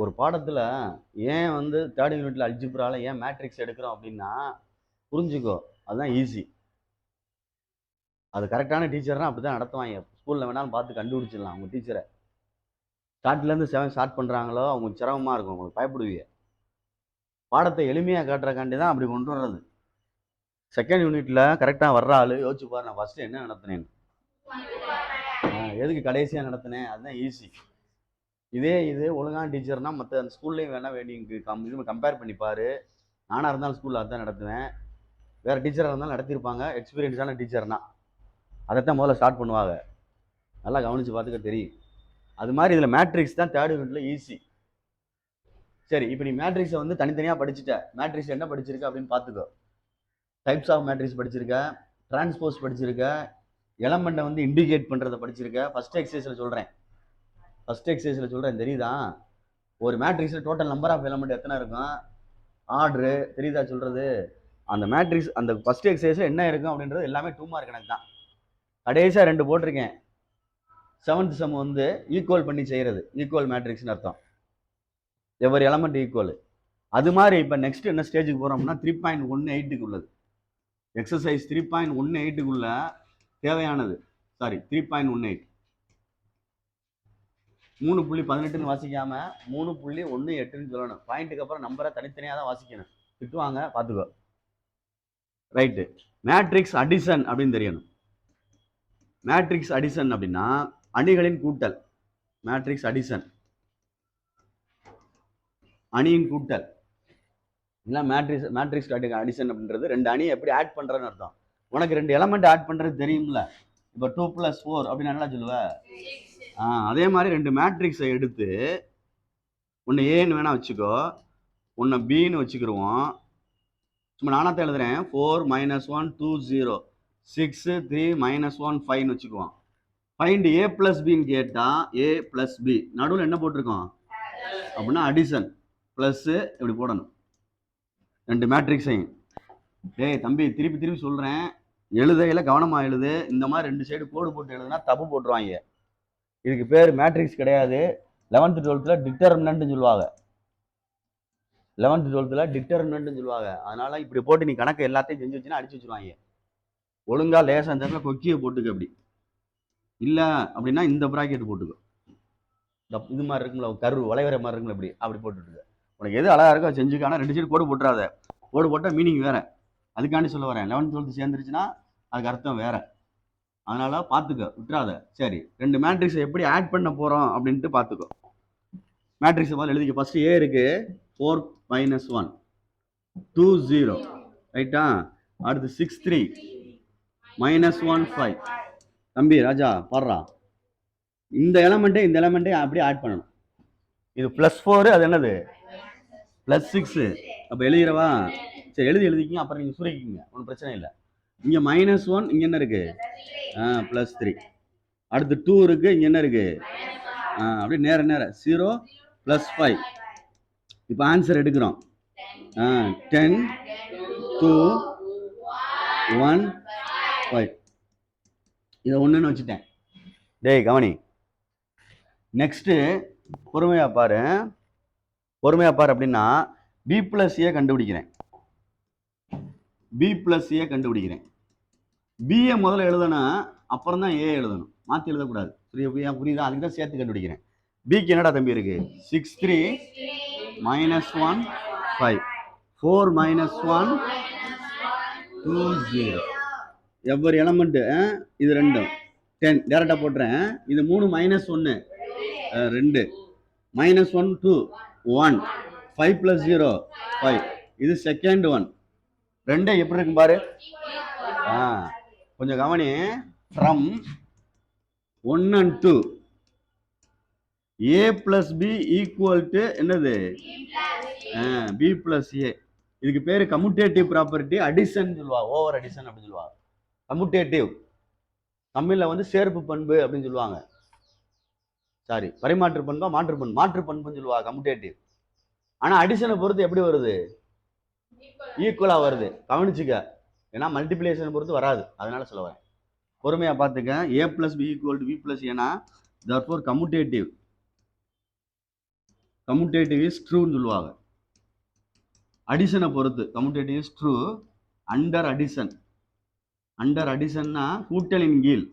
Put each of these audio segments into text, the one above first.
ஒரு பாடத்துல ஏன் வந்து தேர்ட் யூனிட்ல அல்ஜிப்ரால ஏன் மேட்ரிக்ஸ் எடுக்கிறோம் அப்படின்னா புரிஞ்சுக்கோ. அதுதான் ஈஸி. அது கரெக்டான டீச்சர்னா அப்படிதான் நடத்துவாங்க. ஸ்கூல்ல வேணாலும் பார்த்து கண்டுபிடிச்சிடலாம் உங்க டீச்சரை. ஸ்டார்ட்ல இருந்து 7 ஸ்டார்ட் பண்றாங்களோ அவங்களுக்கு சிரமமா இருக்கும், உங்களுக்கு பயப்படுவீங்க. பாடத்தை எளிமையா காட்டுறக்காண்டி தான் அப்படி கொண்டு வர்றது. செகண்ட் யூனிட்ல கரெக்டா வர்ற ஆளு யோசிச்சு பாரு, நான் ஃபர்ஸ்ட் என்ன நடத்தினேன்னு. எதுக்கு கடைசியா நடத்தினேன், அதுதான் ஈஸி. இது ஒழுங்கான டீச்சர்னா மற்ற அந்த ஸ்கூல்லையும் வேணா இது கம்பேர் பண்ணி பாரு. நானா இருந்தாலும் ஸ்கூல்ல அதான் நடத்துவேன். வேற டீச்சராக இருந்தாலும் நடத்தியிருப்பாங்க, எக்ஸ்பீரியன்ஸான டீச்சர்னா அதைத்தான் முதல்ல ஸ்டார்ட் பண்ணுவாங்க. நல்லா கவனிச்சு பார்த்துக்க தெரியும். அது மாதிரி இதில் மேட்ரிக்ஸ் தான் தேர்ட் யூனிட்ல ஈஸி. சரி, இப்போ நீ மேட்ரிக்ஸை வந்து தனித்தனியாக படிச்சுட்ட. மேட்ரிக்ஸ் என்ன படிச்சிருக்க அப்படின்னு பார்த்துக்கோ. டைப்ஸ் ஆஃப் மேட்ரிக்ஸ் படிச்சிருக்க, டிரான்ஸ்போஸ் படிச்சிருக்க, எலமெண்ட்டை வந்து இண்டிகேட் பண்ணுறதை படிச்சிருக்க. ஃபர்ஸ்ட் எக்ஸசைஸில் சொல்கிறேன் தெரியுதா? ஒரு மேட்ரிக்ஸில் டோட்டல் நம்பர் ஆஃப் எலமெண்ட் எத்தனை இருக்கும், ஆர்டரு தெரியுதா சொல்கிறது? அந்த மேட்ரிக்ஸ் அந்த ஃபர்ஸ்ட் எக்ஸசைஸில் என்ன இருக்கும் அப்படின்றது எல்லாமே 2 மார்க் கணக்கு தான். கடைசியாக 2 போட்டிருக்கேன். 7th சம் வந்து ஈக்குவல் பண்ணி செய்கிறது, ஈக்குவல் மேட்ரிக்ஸ்னு அர்த்தம். Every element equal. அது மாதிரி இப்போ நெக்ஸ்ட் என்ன ஸ்டேஜுக்கு போகிறோம்னா 3.18க்கு உள்ளது. எக்ஸசைஸ் 3.18க்குள்ள தேவையானது. சாரி, 3.18 3.18ன்னு வாசிக்காம 3.18ன்னு சொல்லணும். பாயிண்ட்டுக்கு அப்புறம் நம்பரை தனித்தனியாக தான் வாசிக்கணும். திட்டுவாங்க, பார்த்துக்கோ. ரைட்டு. மேட்ரிக்ஸ் அடிஷன் அப்படின்னு தெரியணும். மேட்ரிக்ஸ் அடிஷன் அப்படின்னா அணிகளின் கூட்டல். மேட்ரிக்ஸ் அடிஷன் அணியின் கூட்டல். இல்லை மேட்ரிக்ஸ் அடிஷன் அப்படின்றது 2 அணியை எப்படி ஆட் பண்ணுறதுன்னு அர்த்தம். உனக்கு 2 எலமெண்ட் ஆட் பண்ணுறது தெரியும்ல. இப்போ 2 + 4 அப்படின்னு நல்லா சொல்லுவ. அதே மாதிரி 2 மேட்ரிக்ஸை எடுத்து ஒன்று ஏன்னு வேணா வச்சுக்கோ, ஒன்று பின்னு வச்சுக்கிடுவோம். சும்மா நானாத்தான் எழுதுறேன். 4 - 1 2 0 6 3 - 1 5ன்னு வச்சுக்குவோம். ஃபைண்ட் A + Bன்னு கேட்டா A + B நடுவில் என்ன போட்டிருக்கோம் அப்படின்னா அடிஷன் ப்ளஸ் இப்படி போடணும் 2 மேட்ரிக்ஸையும். டேய் தம்பி, திருப்பி சொல்கிறேன், எழுதையில கவனமாக எழுது. இந்த மாதிரி 2 சைடு கோடு போட்டு எழுதுனா தப்பு போட்டுருவாங்க. இதுக்கு பேர் மேட்ரிக்ஸ் கிடையாது. 11th 12th டிட்டர்மினன்ட்னு சொல்லுவாங்க. 11th 12th டிட்டர்மினன்ட்னு சொல்லுவாங்க. அதனால இப்படி போட்டு நீ கணக்கு எல்லாத்தையும் செஞ்சு வச்சுன்னா அடிச்சு வச்சுருவாங்க. ஒழுங்கா லேசா அந்த இடத்துல கொக்கியை போட்டுக்க. அப்படி இல்லை அப்படின்னா இந்த ப்ராக்கெட் போட்டுக்கோ. இது மாதிரி இருக்குங்களா, கரு வளைவரை மாதிரி இருக்குங்களா, அப்படி போட்டுட்டு உனக்கு எது அழகா இருக்கோ செஞ்சுக்கான. 2 சைடு கோடு போட்டுறாத. கோடு போட்டால் மீனிங் வேற. அதுக்காண்டி சொல்ல வரேன். 11th 12th சேர்ந்துருச்சுன்னா அதுக்கு அர்த்தம் வேற. அதனால பார்த்துக்க, விட்டுறாத. சரி, 2 மேட்ரிக்ஸை எப்படி ஆட் பண்ண போறோம் அப்படின்ட்டு பார்த்துக்கோ. மேட்ரிக்ஸை முதல்ல எழுதிக்க. ஃபர்ஸ்ட் ஏ இருக்கு, 4 - 1 2 0 ரைட்டா. அடுத்து 6 3 -1 5. தம்பி ராஜா பாடுறா. இந்த எலமெண்ட்டை அப்படியே ஆட் பண்ணணும். இது +4, அது என்னது +6. அப்போ எழுதிடவா? சரி, எழுதிக்கிங்க. அப்புறம் நீங்கள் சுருக்கிங்க, ஒன்றும் பிரச்சனை இல்லை. இங்கே -1, இங்கே என்ன இருக்கு +3. அடுத்து 2 இருக்கு, இங்கே என்ன இருக்கு அப்படியே நேர 0 + 5. இப்போ ஆன்சர் எடுக்கிறோம். 10 2 1 5. இதை ஒன்றுன்னு வச்சுட்டேன். டேய் கவனி, நெக்ஸ்ட்டு பொறுமையா பாரு அப்படின்னா B + A கண்டுபிடிக்கிறேன். பிஏ முதல்ல எழுதணும், அப்புறம் தான் ஏ எழுதணும். மாற்றி எழுதக்கூடாது. புரியுதா? அதுக்கு தான் சேர்த்து கண்டுபிடிக்கிறேன். பிக்கு என்னடா தம்பி இருக்கு? 6 3 -1 5 4 - 1 2 0. எவ்வொரு எலமெண்ட் இது 2 10 டேரக்டா போட்டுறேன். இது 3 - 1 2 -1 2 1 5 + 0 5. இது செகண்ட் ஒன். 2 எப்படி இருக்கும் பாரு. கொஞ்சம் கவனி. ஃப்ரம் 1 and 2 A + B = என்னது B + A. இதுக்கு பேரு கம்யூட்டேட்டிவ் ப்ராப்பர்ட்டி அடிஷன் சொல்லுவாங்க. ஓவர் அடிஷன் அப்படின்னு சொல்லுவாங்க. கம்யூட்டேட்டிவ் தமிழ்ல வந்து சேர்ப்பு பண்பு அப்படின்னு சொல்லுவாங்க. சாரி, பரிமாற்று பண்பா மாற்று பண்புன்னு சொல்லுவாங்க கம்யூட்டேட்டிவ். ஆனா அடிஷனை பொறுத்து எப்படி வருது? ஈக்குவலா வருது. கவனிச்சுக்க, ஏன்னா மல்டிபிளேஷன் பொறுத்து வராது. அதனால சொல்ல வரேன். பொறுமையா பார்த்துக்க. A + B = B + A. therefore commutative commutative is ட்ரூன்னு சொல்லுவாங்க. அடிஷனை பொறுத்து commutative is true under addition. Under அடிஷன்னா கூட்டலின் கீழ்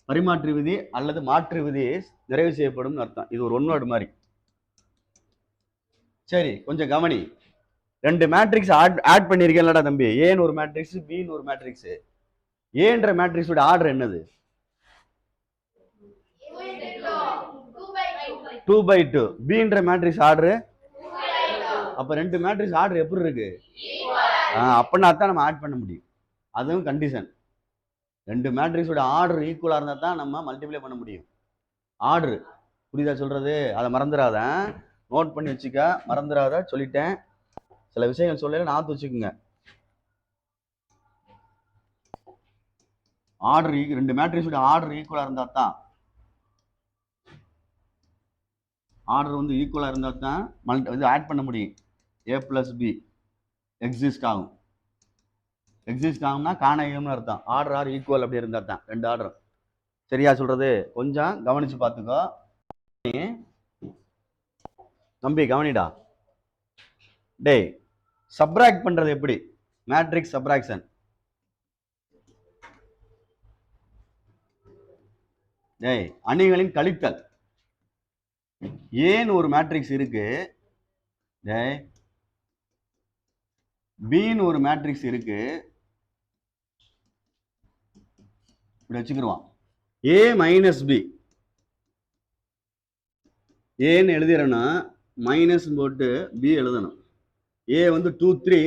பரிமாற்று விதி அல்லது மாற்று விதி நிறைவு செய்யப்படும் அர்த்தம். இது ஒரு ஒன் வேர்டு மாதிரி. சரி, கொஞ்சம் கவனி. ரெண்டு மேட்ரிக்ஸ் ஆட் பண்ணிருக்கேன்லடா தம்பி. ஏன்னு ஒரு மேட்ரிக்ஸ், பின்னு ஒரு மேட்ரிக்ஸ். ஏன்ற மேட்ரிக்ஸோட ஆர்டர் என்னது? 2/2. பின்ற மேட்ரிக்ஸ் ஆர்டர். அப்ப ரெண்டு மேட்ரிக்ஸ் ஆர்டர் எப்படி இருக்கு? அப்படின்னா தான் நம்ம ஆட் பண்ண முடியும். அதுவும் கண்டிஷன். ரெண்டு மேட்ரிக்ஸோட ஆர்டர் ஈக்குவலா இருந்தா தான் நம்ம மல்டிப்ளை பண்ண முடியும். ஆர்டர் புரியுதா சொல்றது? அதை மறந்துடாத, நோட் பண்ணி வச்சுக்க, மறந்துடாத. சொல்லிட்டேன், சில விஷயங்கள் சொல்லல, நான் வச்சுக்கோங்க. ஆர்டர் ரெண்டு மேட்ரிக்ஸோட ஆர்டர் ஈக்குவலா இருந்தா தான், ஆர்டர் வந்து ஈக்குவலா இருந்தா தான் இது ஆட் பண்ண முடியும். a plus b எக்ஸிஸ்ட் ஆகும். எக்ஸிஸ்ட் ஆகும்னா காணகம்னு அர்த்தம். ஆர்டர் ஆர் ஈக்குவல் அப்படி இருந்தா தான் ரெண்டு ஆர்டர். சரியா சொல்றது? கொஞ்சம் கவனிச்சு பார்த்துக்கோ தம்பி, கவனிடா. டேய், சப்ராக்ட் பண்றது எப்படி? Matrix subtraction. டேய், அணிகளின் கழித்தல். ஏன்னு ஒரு மேட்ரிக்ஸ் இருக்கு, டேய் பின்னு ஒரு மேட்ரிக்ஸ் இருக்கு, இப்படி வச்சுக்கிடுவான். ஏ மைனஸ் பி, ஏன்னு எழுதிறனா மைனஸ் போட்டு பி எழுதணும். ஏ வந்து 2 3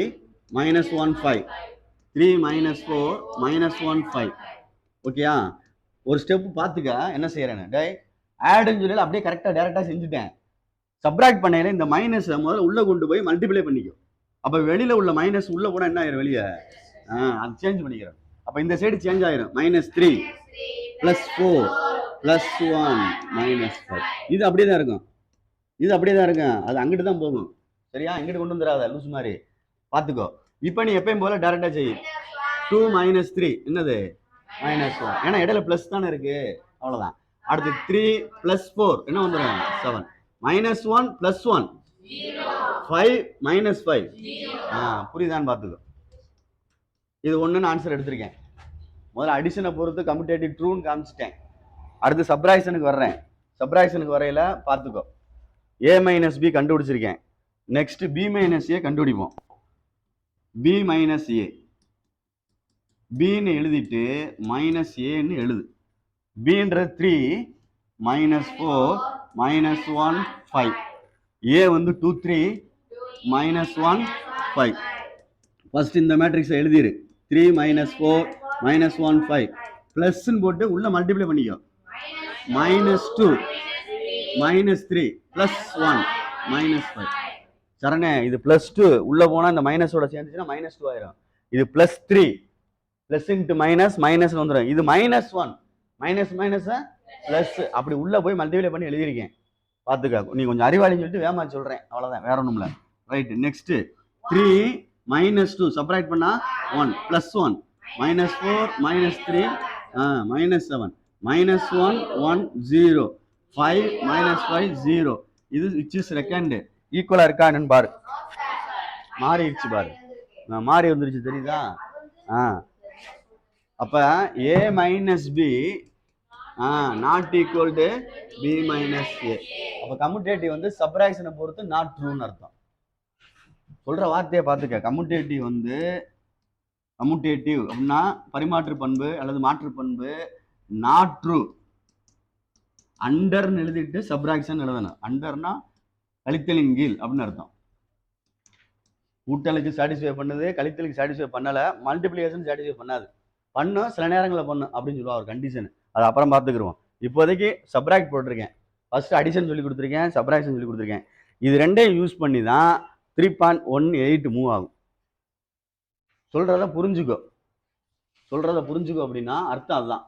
-1 5 3 - 4 -1 5. ஓகேயா? ஒரு ஸ்டெப் பார்த்துக்க என்ன செய்யறேன்னு. டேய், ஆடுன்னு சொல்லி அப்படியே கரெக்டாக டேரெக்டாக செஞ்சுட்டேன். சப்ராக்ட் பண்ணையில இந்த மைனஸ் முதல்ல உள்ள கொண்டு போய் மல்டிப்ளை பண்ணிக்கும். அப்போ வெளியில உள்ள மைனஸ் உள்ள போனால் என்ன ஆயிரும்? வெளியே அது சேஞ்ச் பண்ணிக்கிறோம். அப்போ இந்த சைடு சேஞ்ச் ஆயிரும். -3 +4 +1 -5. இது அப்படியே தான் இருக்கும். இது அப்படியே தான் இருக்கும். அது அங்கிட்டு தான் போகும். சரியா? இங்கிட்டு கொண்டு வந்துடாத லூஸ் மாதிரி. பார்த்துக்கோ. இப்போ நீ எப்பயும் போல டேரெக்டாக செய்யும். 2 - 3 என்னது? -1. ஏன்னா இடையில பிளஸ் தானே இருக்கு, அவ்வளவுதான். அடுத்து 3 + 4 என்ன வந்துடும்? 7. -1 + 1 5 -5. புரியுதான்னு பார்த்துக்கோ. இது ஒண்ணுன்னு ஆன்சர் எடுத்திருக்கேன். முதல்ல அடிஷனை பொறுத்து கம்யூட்டேட்டிவ் ட்ரூன்னு காமிச்சிட்டேன். அடுத்து சப்ராக்ஷனுக்கு வர்றேன். சப்ராக்ஷனுக்கு வரையில பார்த்துக்கோ. a - b கண்டுபிடிச்சிருக்கேன். நெக்ஸ்ட் b - a கண்டுபிடிப்போம். b - a பின்னு எழுதிட்டு -aன்னு எழுது. பின்றது 3 -4 -1 5. a வந்து 2 3 -1 5. ஃபர்ஸ்ட் இந்த மேட்ரிக்ஸை எழுதிரு. 3 -4 -1 5 பிளஸ்ன்னு போட்டு உள்ள மல்டிப்ளை பண்ணிக்கோ. -2 -3 +1 -5. சரணே, இது +2 உள்ள போனா இந்த மைனஸோட சேர்ந்துச்சுன்னா -2 ஆயிரும். இது +3 பிளஸ் இன்ட்டு மைனஸ் வந்துடும். இது -1 மைனஸ் பிளஸ் அப்படி உள்ள போய் மல்டிப்ளை பண்ணி எழுதியிருக்கேன். பார்த்துக்க. நீ கொஞ்சம் அறிவாளின்னு சொல்லிட்டு வேமா சொல்றேன், அவ்வளோதான், வேற ஒன்றும் இல்லை. ரைட். நெக்ஸ்ட் 3 -2 சப்ராக்ட் பண்ணா 1 +1 -4 -3 -7 -1 1 0 5 -5 0. இது விச் இஸ் செகண்ட் ஈக்குவலா இருக்கா என்னன்னு பாரு. மாறிடுச்சு பாரு, மாறி வந்துருச்சு தெரியுதா? அப்ப a - b not equal to b - a. அப்ப கம்யூட்டேட்டிவ் வந்து சப்ராக்ஷனை பொறுத்து நாட் ட்ரூன்னு அர்த்தம். சொல்ற வார்த்தையை பார்த்துக்க. கம்யூட்டேட்டிவ் வந்து கம்யூட்டேட்டிவ் அப்படின்னா பரிமாற்று பண்பு அல்லது மாற்று பண்பு நாட் ட்ரூ. அண்டர்னு எழுதிட்டு சப்ராக்ஷன் எழுதணும். அண்டர்னா கழித்தலின் கீழ் அப்படின்னு அர்த்தம். கூட்டலுக்கு சாட்டிஸ்ஃபை பண்ணுது, கழித்தலுக்கு சாட்டிஸ்ஃபை பண்ணல, மல்டிப்ளிகேஷன் சாட்டிஸ்ஃபை பண்ணாது. பண்ணும், சில நேரங்களில் பண்ணும் அப்படின்னு சொல்லுவா ஒரு கண்டிஷன். அது அப்புறம் பார்த்துக்குருவோம். இப்போதைக்கு சப்ராக்ட் போட்டிருக்கேன். ஃபர்ஸ்ட் அடிஷன் சொல்லி கொடுத்துருக்கேன், சப்ராக்ஷன் சொல்லி கொடுத்துருக்கேன். இது ரெண்டையும் யூஸ் பண்ணி தான் 3.18 மூவ் ஆகும். சொல்றத புரிஞ்சுக்கோ அப்படின்னா அர்த்தம் அதுதான்.